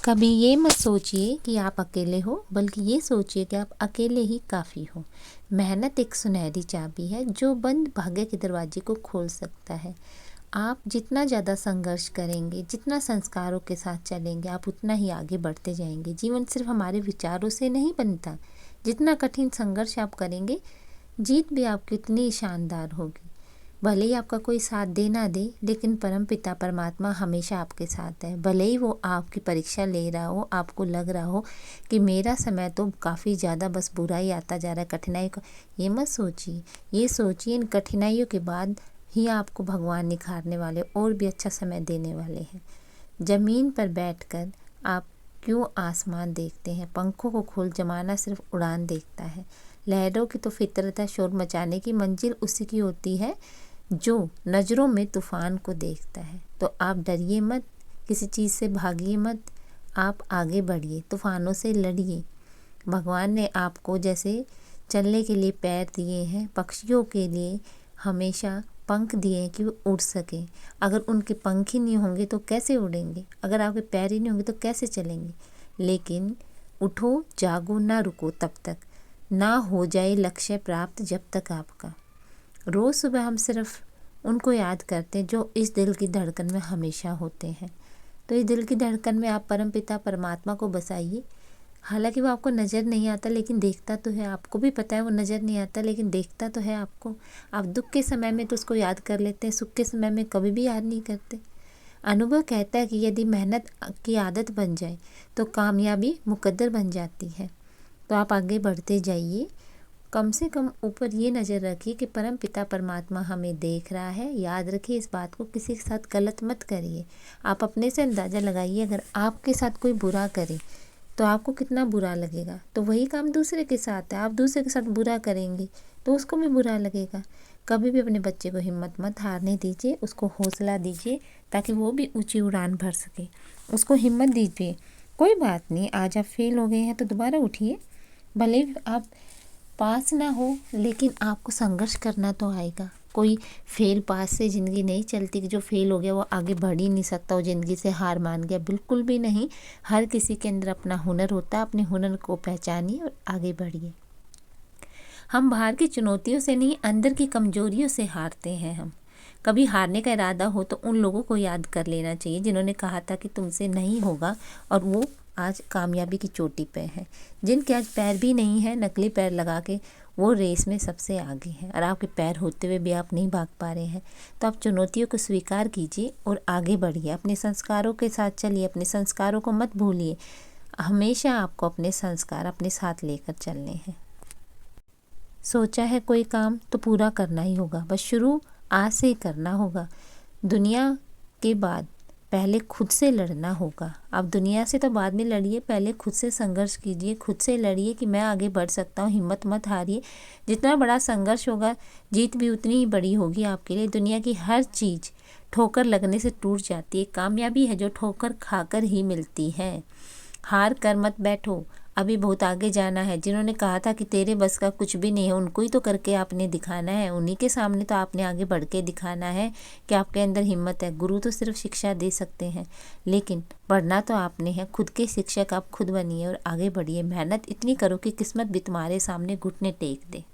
कभी ये मत सोचिए कि आप अकेले हो, बल्कि ये सोचिए कि आप अकेले ही काफ़ी हो। मेहनत एक सुनहरी चाबी है जो बंद भाग्य के दरवाजे को खोल सकता है। आप जितना ज़्यादा संघर्ष करेंगे, जितना संस्कारों के साथ चलेंगे, आप उतना ही आगे बढ़ते जाएंगे। जीवन सिर्फ हमारे विचारों से नहीं बनता। जितना कठिन संघर्ष आप करेंगे, जीत भी आपकी उतनी शानदार होगी। भले ही आपका कोई साथ दे ना दे, लेकिन परमपिता परमात्मा हमेशा आपके साथ है। भले ही वो आपकी परीक्षा ले रहा हो, आपको लग रहा हो कि मेरा समय तो काफ़ी ज़्यादा बस बुरा ही आता जा रहा है, कठिनाई का, ये मत सोचिए। ये सोचिए इन कठिनाइयों के बाद ही आपको भगवान निखारने वाले और भी अच्छा समय देने वाले हैं। ज़मीन पर बैठकर आप क्यों आसमान देखते हैं? पंखों को खोल जमाना सिर्फ उड़ान देखता है। लहरों की तो फितरत है, शोर मचाने की मंजिल उसी की होती है जो नज़रों में तूफ़ान को देखता है। तो आप डरिए मत, किसी चीज़ से भागिए मत, आप आगे बढ़िए, तूफ़ानों से लड़िए। भगवान ने आपको जैसे चलने के लिए पैर दिए हैं, पक्षियों के लिए हमेशा पंख दिए हैं कि वो उड़ सकें। अगर उनके पंख ही नहीं होंगे तो कैसे उड़ेंगे? अगर आपके पैर ही नहीं होंगे तो कैसे चलेंगे? लेकिन उठो, जागो, ना रुको तब तक, ना हो जाए लक्ष्य प्राप्त जब तक आपका। रोज़ सुबह हम सिर्फ उनको याद करते हैं जो इस दिल की धड़कन में हमेशा होते हैं। तो इस दिल की धड़कन में आप परमपिता परमात्मा को बसाइए। हालांकि वो आपको नज़र नहीं आता, लेकिन देखता तो है। आपको भी पता है वो नज़र नहीं आता, लेकिन देखता तो है आपको। आप दुख के समय में तो उसको याद कर लेते हैं, सुख के समय में कभी भी याद नहीं करते। अनुभव कहता है कि यदि मेहनत की आदत बन जाए तो कामयाबी मुकद्दर बन जाती है। तो आप आगे बढ़ते जाइए। कम से कम ऊपर ये नज़र रखिए कि परम पिता परमात्मा हमें देख रहा है। याद रखिए इस बात को, किसी के साथ गलत मत करिए। आप अपने से अंदाज़ा लगाइए, अगर आपके साथ कोई बुरा करे तो आपको कितना बुरा लगेगा। तो वही काम दूसरे के साथ है, आप दूसरे के साथ बुरा करेंगे तो उसको भी बुरा लगेगा। कभी भी अपने बच्चे को हिम्मत मत हारने दीजिए, उसको हौसला दीजिए ताकि वो भी ऊंची उड़ान भर सके। उसको हिम्मत दीजिए, कोई बात नहीं, आज आप फेल हो गए हैं तो दोबारा उठिए। भले आप पास ना हो, लेकिन आपको संघर्ष करना तो आएगा। कोई फेल पास से ज़िंदगी नहीं चलती कि जो फेल हो गया वो आगे बढ़ ही नहीं सकता, वो ज़िंदगी से हार मान गया, बिल्कुल भी नहीं। हर किसी के अंदर अपना हुनर होता है, अपने हुनर को पहचानिए और आगे बढ़िए। हम बाहर की चुनौतियों से नहीं, अंदर की कमजोरियों से हारते हैं। हम कभी हारने का इरादा हो तो उन लोगों को याद कर लेना चाहिए जिन्होंने कहा था कि तुमसे नहीं होगा, और वो आज कामयाबी की चोटी पे हैं। जिनके आज पैर भी नहीं है, नकली पैर लगा के वो रेस में सबसे आगे हैं, और आपके पैर होते हुए भी आप नहीं भाग पा रहे हैं। तो आप चुनौतियों को स्वीकार कीजिए और आगे बढ़िए। अपने संस्कारों के साथ चलिए, अपने संस्कारों को मत भूलिए। हमेशा आपको अपने संस्कार अपने साथ लेकर चलने हैं। सोचा है कोई काम तो पूरा करना ही होगा, बस शुरू आज से ही करना होगा। दुनिया के बाद पहले खुद से लड़ना होगा। आप दुनिया से तो बाद में लड़िए, पहले खुद से संघर्ष कीजिए, खुद से लड़िए कि मैं आगे बढ़ सकता हूँ। हिम्मत मत हारिए। जितना बड़ा संघर्ष होगा, जीत भी उतनी ही बड़ी होगी आपके लिए। दुनिया की हर चीज़ ठोकर लगने से टूट जाती है, कामयाबी है जो ठोकर खाकर ही मिलती है। हार कर मत बैठो, अभी बहुत आगे जाना है। जिन्होंने कहा था कि तेरे बस का कुछ भी नहीं है, उनको ही तो करके आपने दिखाना है। उन्हीं के सामने तो आपने आगे बढ़ के दिखाना है कि आपके अंदर हिम्मत है। गुरु तो सिर्फ शिक्षा दे सकते हैं, लेकिन पढ़ना तो आपने है। खुद के शिक्षक आप खुद बनिए और आगे बढ़िए। मेहनत इतनी करो कि किस्मत भी तुम्हारे सामने घुटने टेक दे।